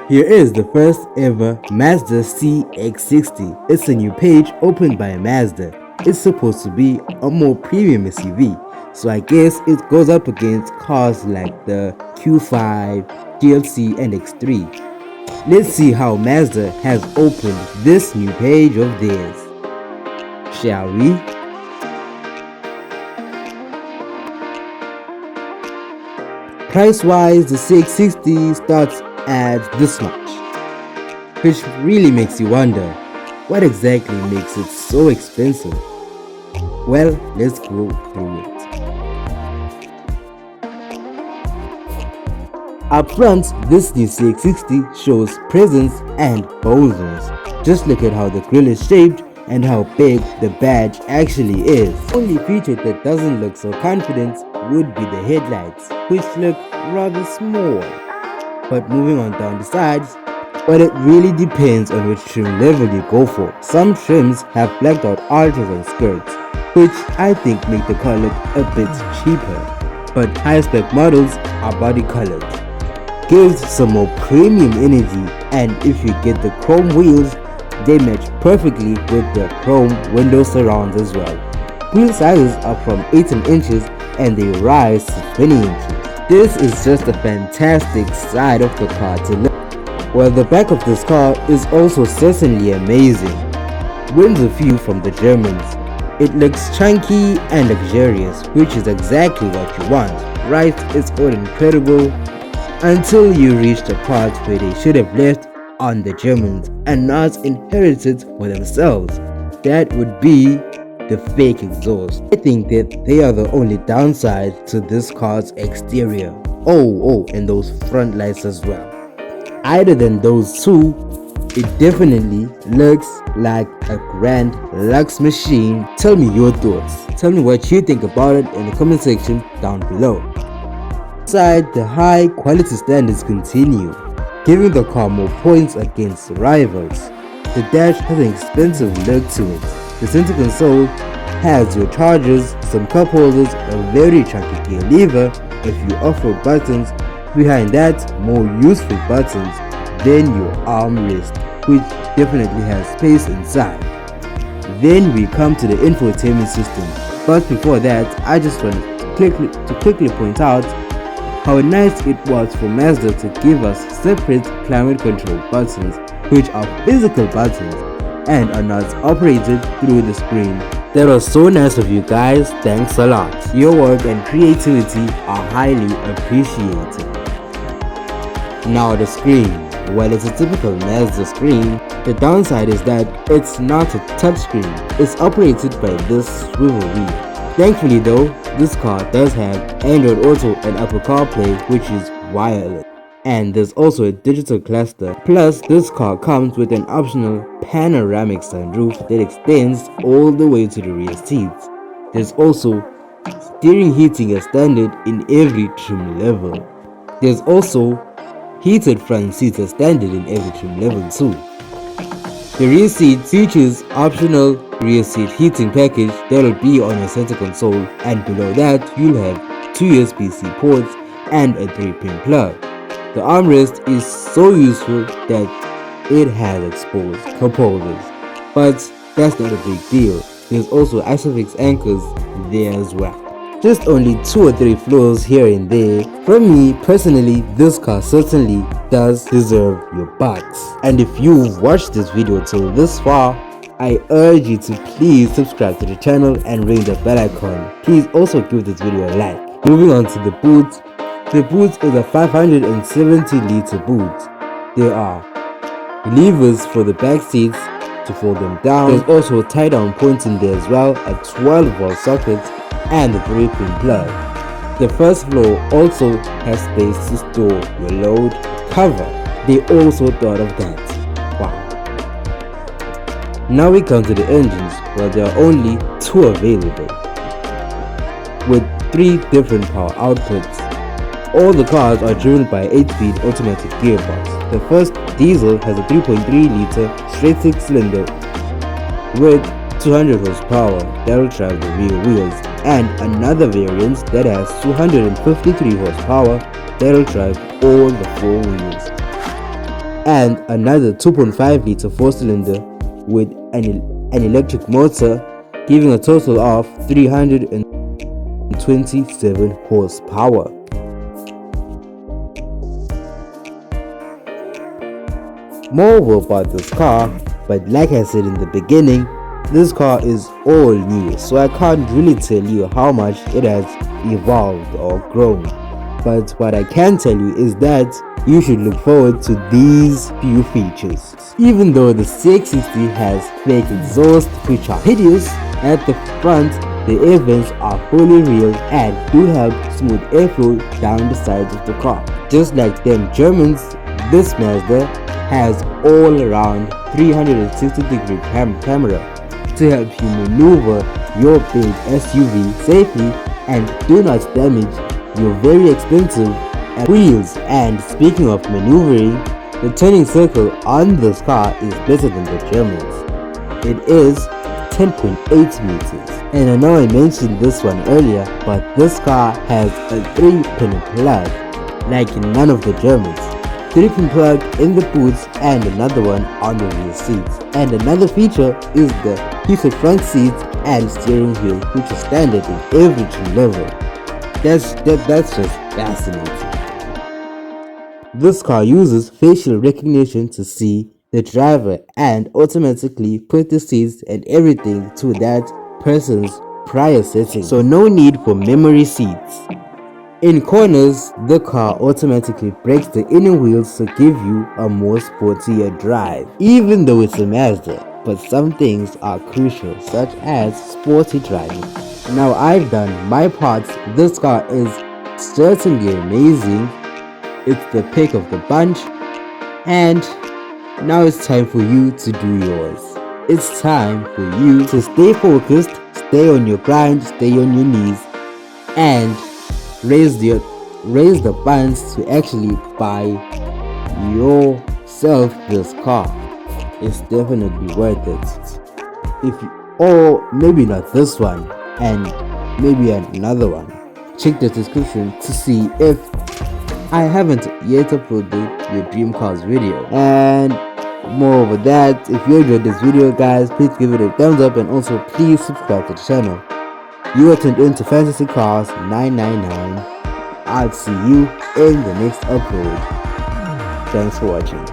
Here is the first ever Mazda Cx60. It's a new page opened by Mazda. It's supposed to be a more premium SUV, so I guess it goes up against cars like the Q5, GLC and X3. Let's see how Mazda has opened this new page of theirs. Shall we? Price-wise, the Cx60 starts at this much, which really makes you wonder, what exactly makes it so expensive? Well, let's go through it. Up front, this new Cx60 shows presence and boldness. Just look at how the grille is shaped and how big the badge actually is. The only feature that doesn't look so confident would be the headlights, which look rather small. But moving on down the sides, well, it really depends on which trim level you go for. Some trims have blacked out arches and skirts, which I think make the car look a bit cheaper. But high spec models are body colored. Gives some more premium energy, and if you get the chrome wheels, they match perfectly with the chrome window surrounds as well. Wheel sizes are from 18 inches and they rise to 20 inches. This is just a fantastic side of the car to look at. While the back of this car is also certainly amazing. Wins a few from the Germans. It looks chunky and luxurious, which is exactly what you want. Right, it's all incredible until you reach the part where they should have left on the Germans and not inherited for themselves. That would be the fake exhaust. I think that they are the only downside to this car's exterior. Oh, and those front lights as well. Other than those two, it definitely looks like a grand luxe machine. Tell me your thoughts. Tell me what you think about it in the comment section down below. Inside, the high quality standards continue, giving the car more points against rivals. The dash has an expensive look to it. The center console has your chargers, some cup holders, a very chunky gear lever, a few off-road buttons. Behind that, more useful buttons, then your armrest, which definitely has space inside. Then we come to the infotainment system. But before that, I just want to quickly point out how nice it was for Mazda to give us separate climate control buttons, which are physical buttons and are not operated through the screen. That was so nice of you guys, thanks a lot. Your work and creativity are highly appreciated. Now the screen. While it's a typical Mazda screen, the downside is that it's not a touchscreen. It's operated by this swivel wheel. Thankfully though, this car does have Android Auto and Apple CarPlay, which is wireless. And there's also a digital cluster. Plus, this car comes with an optional panoramic sunroof that extends all the way to the rear seats. There's also steering heating as standard in every trim level. There's also heated front seats as standard in every trim level too. The rear seat features optional rear seat heating package that will be on your center console, and below that you'll have 2 USB-C ports and a 3-pin plug. The armrest is so useful that it has exposed cup holders, but that's not a big deal. There's also Isofix anchors there as well. Just only 2 or 3 flaws here and there. For me personally, this car certainly does deserve your bucks. And if you've watched this video till this far, I urge you to please subscribe to the channel and ring the bell icon. Please also give this video a like. Moving on to the boot. The boot is a 570 litre boot. There are levers for the back seats to fold them down. There's also a tie down point in there as well, a 12-volt socket and a 3-pin plug. The first floor also has space to store your load cover. They also thought of that. Wow. Now we come to the engines. Well, there are only 2 available, with 3 different power outputs. All the cars are driven by 8-speed automatic gearbox. The first diesel has a 3.3 litre straight 6-cylinder with 200 horsepower that will drive the rear wheels, and another variant that has 253 horsepower that will drive all the 4 wheels. and another 2.5 liter 4-cylinder with an electric motor, giving a total of 327 horsepower. Moreover about this car, but like I said in the beginning, this car is all new, so I can't really tell you how much it has evolved or grown. But what I can tell you is that you should look forward to these few features. Even though the Cx60 has fake exhaust which are hideous, at the front the air vents are fully real and do have smooth airflow down the sides of the car. Just like them Germans, this Mazda has all-around 360-degree camera to help you maneuver your big SUV safely and do not damage your very expensive wheels. And speaking of maneuvering, the turning circle on this car is better than the Germans. It is 10.8 meters. And I know I mentioned this one earlier, but this car has a 3-pin plug, like none of the Germans. 3-pin plug in the boots and another one on the rear seats. And another feature is the heated front seats and steering wheel, which is standard in every trim level. That's just fascinating. This car uses facial recognition to see the driver and automatically put the seats and everything to that person's prior settings, so no need for memory seats. In corners, the car automatically brakes the inner wheels to give you a more sportier drive, even though it's a Mazda, but some things are crucial, such as sporty driving. Now I've done my parts. This car is certainly amazing. It's the pick of the bunch, and now it's time for you to do yours. It's time for you to stay focused, stay on your grind, stay on your knees, and raise the funds to actually buy yourself this car. It's definitely worth it. Or maybe not this one, and maybe another one. Check the description to see if I haven't yet uploaded your dream cars video. And moreover that, if you enjoyed this video guys, please give it a thumbs up and also please subscribe to the channel. You are tuned into Fantasy Cars 999. I'll see you in the next upload. Thanks for watching.